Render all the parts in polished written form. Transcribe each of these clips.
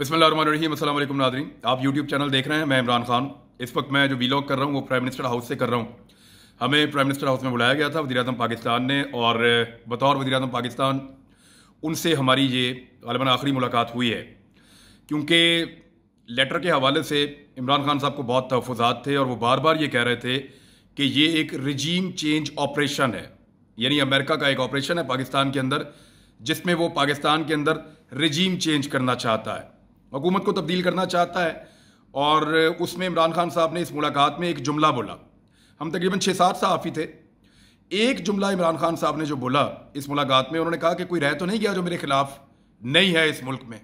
बिस्मिल्लाहिर्रहमानिर्रहीम। अस्सलाम वालेकुम नाज़रीन, आप यूट्यूब चैनल देख रहे हैं। मैं इमरान खान। इस वक्त मैं जो वीलॉग कर रहा हूँ वो प्राइम मिनिस्टर हाउस से कर रहा हूँ। हमें प्राइम मिनिस्टर हाउस में बुलाया गया था वज़ीर-ए-आज़म पाकिस्तान ने, और बतौर वज़ीर-ए-आज़म पाकिस्तान उनसे हमारी ये ग़ालिबन आखिरी मुलाकात हुई है, क्योंकि लेटर के हवाले से इमरान खान साहब को बहुत तहफ़्फ़ुज़ात थे और वो बार बार ये कह रहे थे कि ये एक रिजीम चेंज ऑपरेशन है, यानी अमेरिका का एक ऑपरेशन है पाकिस्तान के अंदर, जिसमें वो पाकिस्तान के अंदर रिजीम चेंज करना चाहता है, हुकूमत को तब्दील करना चाहता है। और उसमें इमरान खान साहब ने इस मुलाकात में एक जुमला बोला। हम तकरीबन 6-7 सहाफ़ी थे। एक जुमला इमरान खान साहब ने जो बोला इस मुलाकात में, उन्होंने कहा कि कोई रह तो नहीं गया जो मेरे खिलाफ नहीं है इस मुल्क में।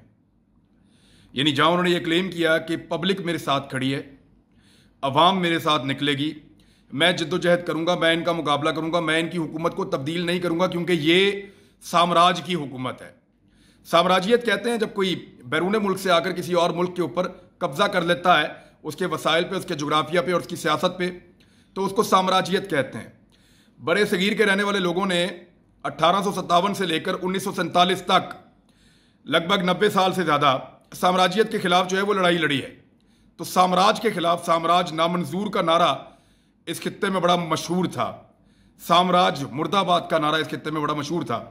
यानी जहां उन्होंने ये क्लेम किया कि पब्लिक मेरे साथ खड़ी है, अवाम मेरे साथ निकलेगी, मैं जद्दोजहद करूंगा, मैं इनका मुकाबला करूंगा, मैं इनकी हुकूमत को तब्दील नहीं करूंगा, क्योंकि ये साम्राज्य की हुकूमत है। साम्राज्यियत कहते हैं जब कोई बैरून मुल्क से आकर किसी और मुल्क के ऊपर कब्जा कर लेता है, उसके वसाइल पे, उसके जोग्राफिया पे और उसकी सियासत पे, तो उसको साम्राज्यियत कहते हैं। बड़े सगीर के रहने वाले लोगों ने 1857 से लेकर 1947 तक लगभग 90 साल से ज़्यादा साम्राज्यियत के खिलाफ जो है वो लड़ाई लड़ी है। तो साम्राज्य के खिलाफ, साम्राज्य नामंजूर का नारा इस खित्ते में बड़ा मशहूर था, साम्राज्य मुर्दाबाद का नारा इस खित्ते में बड़ा मशहूर था।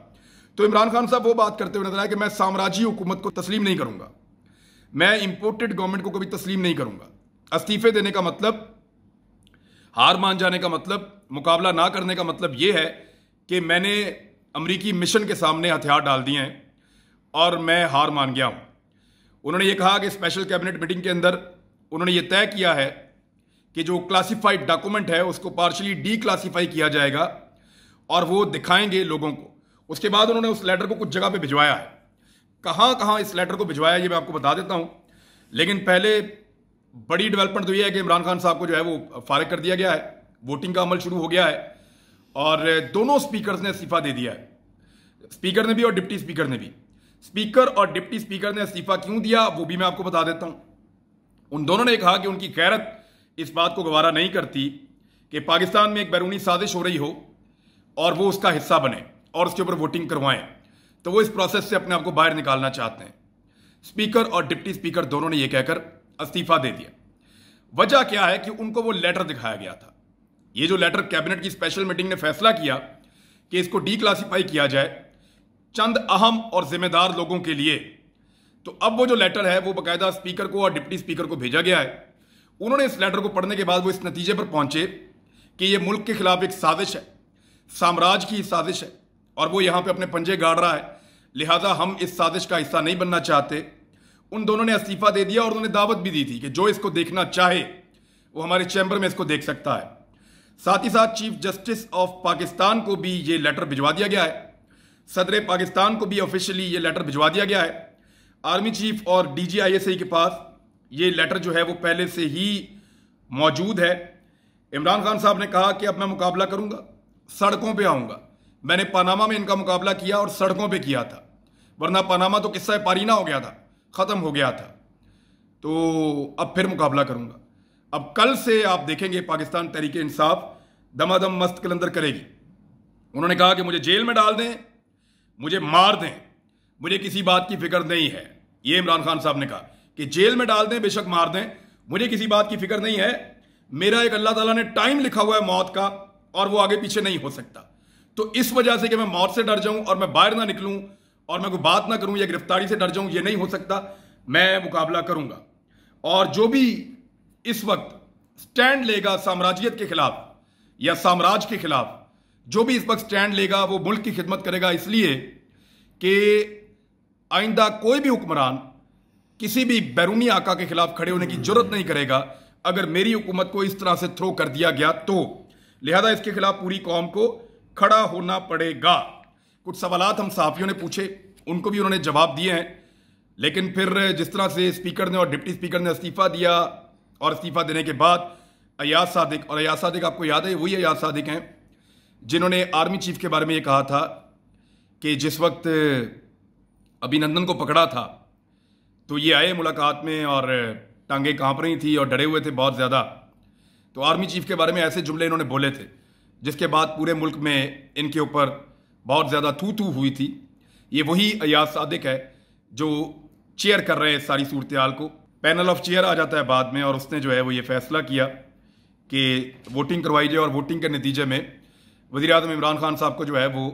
तो इमरान खान साहब वो बात करते हुए नजर आए कि मैं साम्राज्यी हुकूमत को तस्लीम नहीं करूंगा, मैं इंपोर्टेड गवर्नमेंट को कभी तस्लीम नहीं करूंगा। इस्तीफे देने का मतलब, हार मान जाने का मतलब, मुकाबला ना करने का मतलब यह है कि मैंने अमरीकी मिशन के सामने हथियार डाल दिए हैं और मैं हार मान गया हूं। उन्होंने ये कहा कि स्पेशल कैबिनेट मीटिंग के अंदर उन्होंने ये तय किया है कि जो क्लासिफाइड डॉक्यूमेंट है उसको पार्शली डी क्लासीफाई किया जाएगा और वो दिखाएंगे लोगों को। उसके बाद उन्होंने उस लेटर को कुछ जगह पे भिजवाया है। कहां कहां इस लेटर को भिजवाया ये मैं आपको बता देता हूं, लेकिन पहले बड़ी डेवलपमेंट तो ये है कि इमरान खान साहब को जो है वो फारिग कर दिया गया है, वोटिंग का अमल शुरू हो गया है और दोनों स्पीकर ने इस्तीफा दे दिया है, स्पीकर ने भी और डिप्टी स्पीकर ने भी। स्पीकर और डिप्टी स्पीकर ने इस्तीफा क्यों दिया वो भी मैं आपको बता देता हूं। उन दोनों ने कहा कि उनकी गैरत इस बात को गवारा नहीं करती कि पाकिस्तान में एक बैरूनी साजिश हो रही हो और वो उसका हिस्सा बने और उसके ऊपर वोटिंग करवाएं, तो वो इस प्रोसेस से अपने आप को बाहर निकालना चाहते हैं। स्पीकर और डिप्टी स्पीकर दोनों ने यह कहकर इस्तीफा दे दिया। वजह क्या है कि उनको वो लेटर दिखाया गया था। ये जो लेटर कैबिनेट की स्पेशल मीटिंग ने फैसला किया कि इसको डी क्लासीफाई किया जाए चंद अहम और जिम्मेदार लोगों के लिए, तो अब वो जो लेटर है वो बाकायदा स्पीकर को और डिप्टी स्पीकर को भेजा गया है। उन्होंने इस लेटर को पढ़ने के बाद वो इस नतीजे पर पहुंचे कि ये मुल्क के खिलाफ एक साजिश है, साम्राज्य की साजिश है और वो यहां पे अपने पंजे गाड़ रहा है, लिहाजा हम इस साजिश का हिस्सा नहीं बनना चाहते। उन दोनों ने इस्तीफा दे दिया और उन्होंने दावत भी दी थी कि जो इसको देखना चाहे वो हमारे चैम्बर में इसको देख सकता है। साथ ही साथ चीफ जस्टिस ऑफ पाकिस्तान को भी ये लेटर भिजवा दिया गया है, सदर पाकिस्तान को भी ऑफिशियली ये लेटर भिजवा दिया गया है। आर्मी चीफ और DGISI के पास ये लेटर जो है वो पहले से ही मौजूद है। इमरान खान साहब ने कहा कि अब मैं मुकाबला करूंगा, सड़कों पे आऊंगा। मैंने पनामा में इनका मुकाबला किया और सड़कों पे किया था, वरना पनामा तो किस्सा पारीना हो गया था, खत्म हो गया था। तो अब फिर मुकाबला करूंगा। अब कल से आप देखेंगे पाकिस्तान तहरीके इंसाफ दमादम मस्त कलंदर करेगी। उन्होंने कहा कि मुझे जेल में डाल दें, मुझे मार दें, मुझे किसी बात की फिक्र नहीं है। ये इमरान खान साहब ने कहा कि जेल में डाल दें, बेशक मार दें, मुझे किसी बात की फिक्र नहीं है। मेरा एक अल्लाह ताला ने टाइम लिखा हुआ है मौत का और वो आगे पीछे नहीं हो सकता। तो इस वजह से कि मैं मौत से डर जाऊं और मैं बाहर ना निकलूं और मैं कोई बात ना करूं या गिरफ्तारी से डर जाऊं, ये नहीं हो सकता। मैं मुकाबला करूंगा और जो भी इस वक्त स्टैंड लेगा साम्राज्यियत के खिलाफ या साम्राज्य के खिलाफ, जो भी इस वक्त स्टैंड लेगा वो मुल्क की खिदमत करेगा, इसलिए कि आइंदा कोई भी हुक्मरान किसी भी बैरूनी आका के खिलाफ खड़े होने की जरूरत नहीं करेगा अगर मेरी हुकूमत को इस तरह से थ्रो कर दिया गया तो। लिहाजा इसके खिलाफ पूरी कौम को खड़ा होना पड़ेगा। कुछ सवालात हम सहाफियों ने पूछे, उनको भी उन्होंने जवाब दिए हैं, लेकिन फिर जिस तरह से स्पीकर ने और डिप्टी स्पीकर ने इस्तीफा दिया और इस्तीफा देने के बाद अयाज सादिक, और अयाज सादिक आपको याद है वही अयाज सादिक हैं जिन्होंने आर्मी चीफ के बारे में ये कहा था कि जिस वक्त अभिनंदन को पकड़ा था तो ये आए मुलाकात में और टांगे कांप रही थी और डरे हुए थे बहुत ज़्यादा। तो आर्मी चीफ के बारे में ऐसे जुमले इन्होंने बोले थे जिसके बाद पूरे मुल्क में इनके ऊपर बहुत ज़्यादा थू थू हुई थी। ये वही अयाज सादिक है जो चेयर कर रहे हैं इस सारी सूरत हाल को। पैनल ऑफ चेयर आ जाता है बाद में और उसने जो है वो ये फैसला किया कि वोटिंग करवाई जाए और वोटिंग के नतीजे में वज़ीर आज़म इमरान खान साहब को जो है वो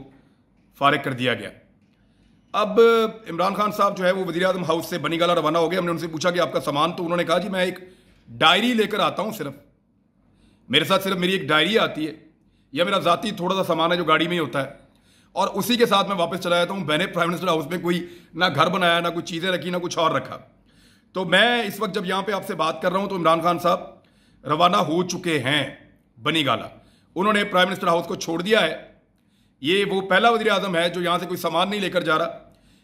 फारिग कर दिया गया। अब इमरान खान साहब जो है वो वज़ीर आज़म हाउस से बनीगाला रवाना हो गए। हमने उनसे पूछा कि आपका सामान, तो उन्होंने कहा जी मैं एक डायरी लेकर आता हूँ, सिर्फ मेरे साथ सिर्फ मेरी एक डायरी आती है या मेरा ज़ाती थोड़ा सा सामान है जो गाड़ी में ही होता है और उसी के साथ मैं वापस चला जाता हूँ। मैंने प्राइम मिनिस्टर हाउस में कोई ना घर बनाया, ना कोई चीज़ें रखी, ना कुछ और रखा। तो मैं इस वक्त जब यहाँ पे आपसे बात कर रहा हूँ तो इमरान खान साहब रवाना हो चुके हैं बनीगाला। उन्होंने प्राइम मिनिस्टर हाउस को छोड़ दिया है। ये वो पहला वज़ीर आज़म है जो यहाँ से कोई सामान नहीं लेकर जा रहा।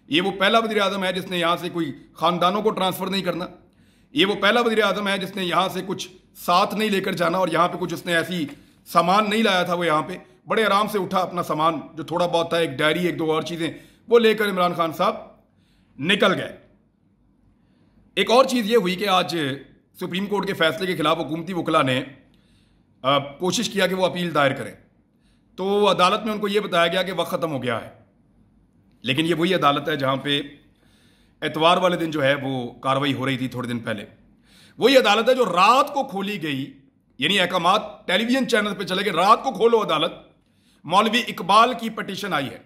ये वो पहला वज़ीर आज़म है जिसने यहाँ से कोई ख़ानदानों को ट्रांसफ़र नहीं करना। ये वो पहला वज़ीर आज़म है जिसने यहाँ से कुछ साथ नहीं लेकर जाना और यहाँ पे कुछ उसने ऐसी सामान नहीं लाया था। वो यहाँ पे बड़े आराम से उठा अपना सामान जो थोड़ा बहुत था, एक डायरी, एक दो और चीज़ें, वो लेकर इमरान खान साहब निकल गए। एक और चीज़ ये हुई कि आज सुप्रीम कोर्ट के फैसले के खिलाफ हुकूमती वकला ने कोशिश किया कि वो अपील दायर करें, तो अदालत में उनको ये बताया गया कि वक्त ख़त्म हो गया है। लेकिन ये वही अदालत है जहाँ पे एतवार वाले दिन जो है वो कार्रवाई हो रही थी थोड़े दिन पहले। वही अदालत है जो रात को खोली गई, यानी अहकामात टेलीविजन चैनल पे चले गए, रात को खोलो अदालत। मौलवी इकबाल की पटिशन आई है।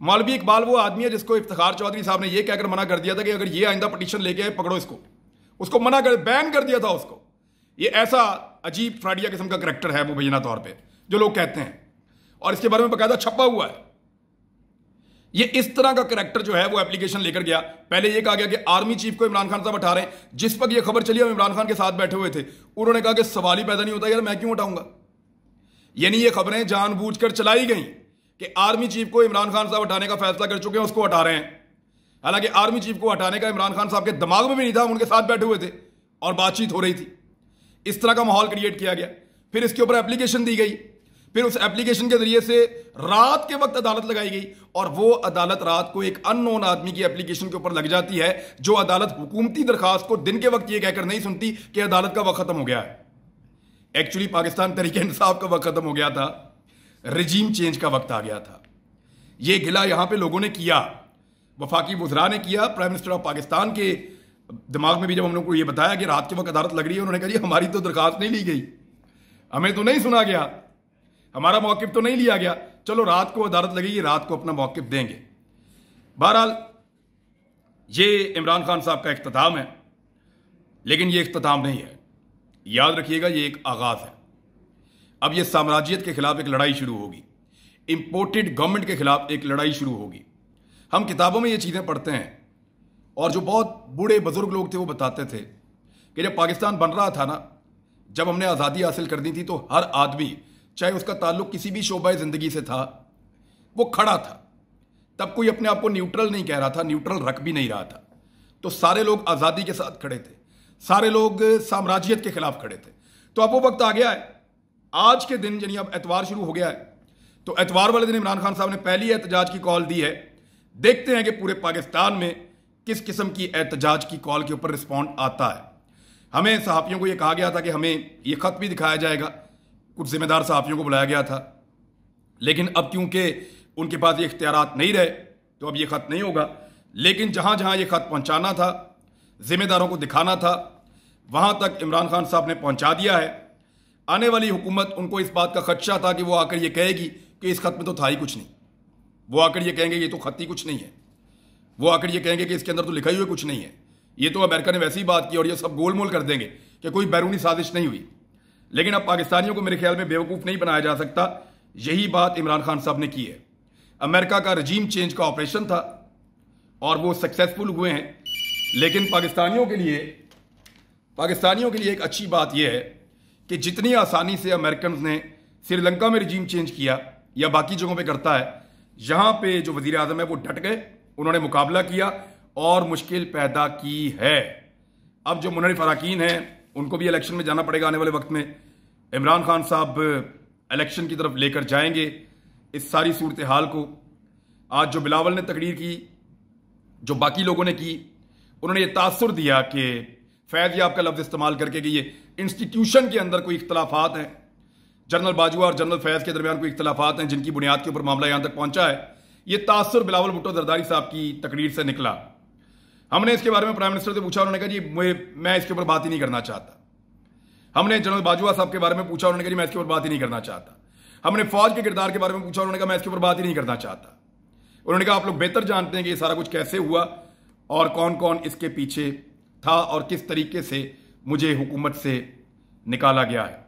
मौलवी इकबाल वो आदमी है जिसको इफ्तिखार चौधरी साहब ने यह कहकर मना कर दिया था कि अगर ये आइंदा पटिशन लेके आए पकड़ो इसको, उसको मना कर बैन कर दिया था उसको। ये ऐसा अजीब फ्राडिया किस्म का करैक्टर है मुबैना तौर पे जो लोग कहते हैं, और इसके बारे में बाकायदा छपा हुआ है। ये इस तरह का करैक्टर जो है वो एप्लीकेशन लेकर गया। पहले ये कहा गया कि आर्मी चीफ को इमरान खान साहब हटा रहे हैं। जिस वक्त ये खबर चली हम इमरान खान के साथ बैठे हुए थे, उन्होंने कहा कि सवाल ही पैदा नहीं होता यार मैं क्यों हटाऊंगा। यानी ये खबरें जानबूझकर चलाई गई कि आर्मी चीफ को इमरान खान साहब हटाने का फैसला कर चुके हैं, उसको हटा रहे हैं। हालांकि आर्मी चीफ को हटाने का इमरान खान साहब के दिमाग में भी नहीं था, हम उनके साथ बैठे हुए थे और बातचीत हो रही थी। इस तरह का माहौल क्रिएट किया गया। फिर इसके ऊपर एप्लीकेशन दी गई, फिर उस एप्लीकेशन के जरिए से रात के वक्त अदालत लगाई गई और वो अदालत रात को एक अननोन आदमी की एप्लीकेशन के ऊपर लग जाती है, जो अदालत हुकूमती दरखास्त को दिन के वक्त ये कहकर नहीं सुनती कि अदालत का वक्त खत्म हो गया है। एक्चुअली पाकिस्तान तहरीक इंसाफ का वक्त खत्म हो गया था, रजीम चेंज का वक्त आ गया था। ये गिला यहां पे लोगों ने किया, वफाकी वज़रा ने किया, प्राइम मिनिस्टर ऑफ पाकिस्तान के दिमाग में भी जब हम लोग को ये बताया कि रात के वक्त अदालत लग रही है, उन्होंने कहा जी हमारी तो दरखास्त नहीं ली गई, हमें तो नहीं सुना गया, हमारा मौक़िफ़ तो नहीं लिया गया, चलो रात को अदालत लगेगी, रात को अपना मौक़िफ़ देंगे। बहरहाल ये इमरान खान साहब का इख्तिताम है, लेकिन ये इख्तिताम नहीं है। याद रखिएगा ये एक आगाज है। अब ये साम्राज्यत के खिलाफ एक लड़ाई शुरू होगी, इंपोर्टेड गवर्नमेंट के खिलाफ एक लड़ाई शुरू होगी। हम किताबों में ये चीज़ें पढ़ते हैं और जो बहुत बूढ़े बुजुर्ग लोग थे वो बताते थे कि जब पाकिस्तान बन रहा था ना, जब हमने आज़ादी हासिल कर दी थी, तो हर आदमी चाहे उसका ताल्लुक किसी भी शोबाए ज़िंदगी से था, वो खड़ा था। तब कोई अपने आप को न्यूट्रल नहीं कह रहा था, न्यूट्रल रख भी नहीं रहा था। तो सारे लोग आज़ादी के साथ खड़े थे, सारे लोग साम्राज्यत के खिलाफ खड़े थे। तो अब वो वक्त आ गया है, आज के दिन यानी अब एतवार शुरू हो गया है, तो एतवार वाले दिन इमरान खान साहब ने पहली एहतजाज की कॉल दी है। देखते हैं कि पूरे पाकिस्तान में किस किस्म की एहतजाज की कॉल के ऊपर रिस्पॉन्ड आता है। हमें सहाफ़ियों को यह कहा गया था कि हमें ये ख़त भी दिखाया जाएगा, कुछ जिम्मेदार सहाफ़ियों को बुलाया गया था, लेकिन अब क्योंकि उनके पास ये इख्तियारात नहीं रहे तो अब ये ख़त नहीं होगा। लेकिन जहाँ जहाँ ये ख़त पहुँचाना था, जिम्मेदारों को दिखाना था, वहाँ तक इमरान खान साहब ने पहुँचा दिया है। आने वाली हुकूमत, उनको इस बात का खदशा था कि वो आकर ये कहेगी कि इस खत में तो था ही कुछ नहीं, वो आकर ये कहेंगे ये तो खत ही कुछ नहीं है, वो आकर ये कहेंगे कि इसके अंदर तो लिखा ही हुआ कुछ नहीं है, ये तो अमेरिका ने वैसी बात की, और ये सब गोलमोल कर देंगे कि कोई बैरूनी साजिश नहीं हुई। लेकिन अब पाकिस्तानियों को मेरे ख्याल में बेवकूफ़ नहीं बनाया जा सकता। यही बात इमरान खान साहब ने की है। अमेरिका का रजीम चेंज का ऑपरेशन था और वो सक्सेसफुल हुए हैं, लेकिन पाकिस्तानियों के लिए एक अच्छी बात यह है कि जितनी आसानी से अमेरिकन ने श्रीलंका में रजीम चेंज किया या बाकी जगहों पे करता है, यहाँ पे जो वज़ीर आज़म है वो डट गए, उन्होंने मुकाबला किया और मुश्किल पैदा की है। अब जो मुनरिफ अरकान हैं उनको भी इलेक्शन में जाना पड़ेगा आने वाले वक्त में। इमरान खान साहब इलेक्शन की तरफ लेकर जाएंगे इस सारी सूरत हाल को। आज जो बिलावल ने तकरीर की, जो बाकी लोगों ने की, उन्होंने ये तासुर दिया कि फैज़ याब का लफ्ज़ इस्तेमाल करके कि ये इंस्टीट्यूशन के अंदर कोई इख्तलाफात हैं, जनरल बाजवा और जनरल फैज़ के दरमियान कोई इख्तलाफात हैं जिनकी बुनियाद के ऊपर मामला यहाँ तक पहुँचा है। ये तासुर बिलावल भुट्टो जरदारी साहब की तकरीर से निकला। हमने इसके बारे में प्राइम मिनिस्टर से पूछा, उन्होंने कहा जी मैं इसके ऊपर बात ही नहीं करना चाहता। हमने जनरल बाजवा साहब के बारे में पूछा, उन्होंने कहा जी मैं इसके ऊपर बात ही नहीं करना चाहता। हमने फौज के किरदार के बारे में पूछा, उन्होंने कहा मैं इसके ऊपर बात ही नहीं करना चाहता। उन्होंने कहा आप लोग बेहतर जानते हैं कि ये सारा कुछ कैसे हुआ और कौन कौन इसके पीछे था और किस तरीके से मुझे हुकूमत से निकाला गया है।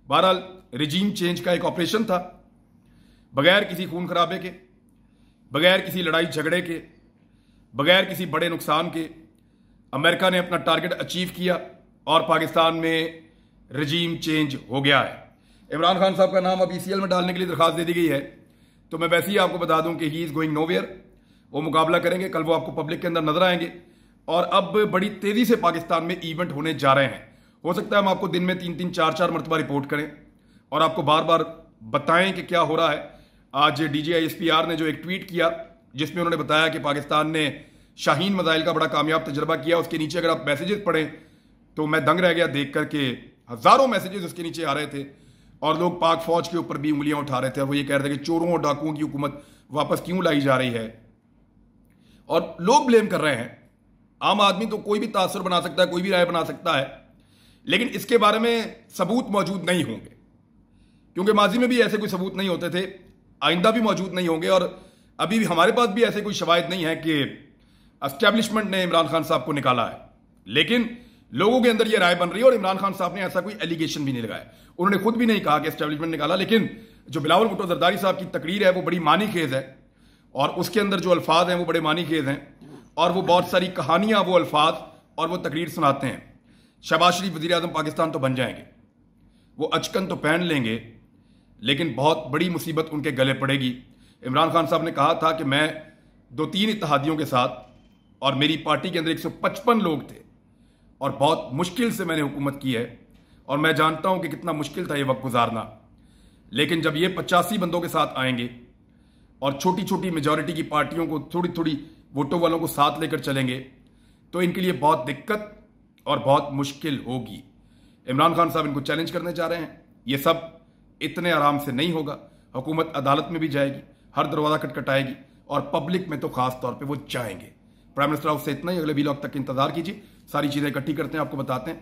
बहरहाल रिजीम चेंज का एक ऑपरेशन था, बगैर किसी खून खराबे के, बगैर किसी लड़ाई झगड़े के, बगैर किसी बड़े नुकसान के अमेरिका ने अपना टारगेट अचीव किया और पाकिस्तान में रिजीम चेंज हो गया है। इमरान खान साहब का नाम अब ECL में डालने के लिए दरखास्त दे दी गई है, तो मैं वैसे ही आपको बता दूं कि ही इज गोइंग नोवेयर। वो मुकाबला करेंगे, कल वो आपको पब्लिक के अंदर नजर आएंगे और अब बड़ी तेजी से पाकिस्तान में इवेंट होने जा रहे हैं। हो सकता है हम आपको दिन में 3-3, 4-4 मरतबा रिपोर्ट करें और आपको बार बार बताएं कि क्या हो रहा है। आज DGI-SPR ने जो एक ट्वीट किया जिसमें उन्होंने बताया कि पाकिस्तान ने शाहीन मिसाइल का बड़ा कामयाब तजर्बा किया। उसके नीचे अगर आप मैसेजेस पढ़ें तो मैं दंग रह गया देख करके, हजारों मैसेजेस उसके नीचे आ रहे थे और लोग पाक फौज के ऊपर भी उंगलियां उठा रहे थे और वो ये कह रहे थे कि चोरों और डाकुओं की हुकूमत वापस क्यों लाई जा रही है। और लोग ब्लेम कर रहे हैं, आम आदमी तो कोई भी तासुर बना सकता है, कोई भी राय बना सकता है, लेकिन इसके बारे में सबूत मौजूद नहीं होंगे क्योंकि माजी में भी ऐसे कोई सबूत नहीं होते थे, आइंदा भी मौजूद नहीं होंगे और अभी भी हमारे पास भी ऐसे कोई शवाहिद नहीं है कि एस्टेब्लिशमेंट ने इमरान खान साहब को निकाला है। लेकिन लोगों के अंदर यह राय बन रही है और इमरान खान साहब ने ऐसा कोई एलिगेशन भी नहीं लगाया। उन्होंने खुद भी नहीं कहा कि एस्टेब्लिशमेंट निकाला, लेकिन जो बिलावल भुट्टो जरदारी साहब की तकरीर है वो बड़ी मानी खेज है और उसके अंदर जो अल्फाज हैं वो बड़े मानी खेज हैं और वो बहुत सारी कहानियां, वो अल्फाज और वो तकरीर सुनाते हैं। शहबाज शरीफ वज़ीर आज़म पाकिस्तान तो बन जाएंगे, वो अचकन तो पहन लेंगे, लेकिन बहुत बड़ी मुसीबत उनके गले पड़ेगी। इमरान खान साहब ने कहा था कि मैं 2-3 इत्तेहादियों के साथ और मेरी पार्टी के अंदर 155 लोग थे और बहुत मुश्किल से मैंने हुकूमत की है और मैं जानता हूं कि कितना मुश्किल था ये वक्त गुजारना। लेकिन जब ये 85 बंदों के साथ आएंगे और छोटी छोटी मेजॉरिटी की पार्टियों को, थोड़ी थोड़ी वोटों वालों को साथ लेकर चलेंगे तो इनके लिए बहुत दिक्कत और बहुत मुश्किल होगी। इमरान खान साहब इनको चैलेंज करने जा रहे हैं। ये सब इतने आराम से नहीं होगा। हुकूमत अदालत में भी जाएगी, हर दरवाजा खटखटाएगी और पब्लिक में तो खास तौर पे वो जाएंगे। प्राइम मिनिस्टर हाउस से इतना ही। अगले व्लॉग तक इंतजार कीजिए, सारी चीजें इकट्ठी करते हैं, आपको बताते हैं।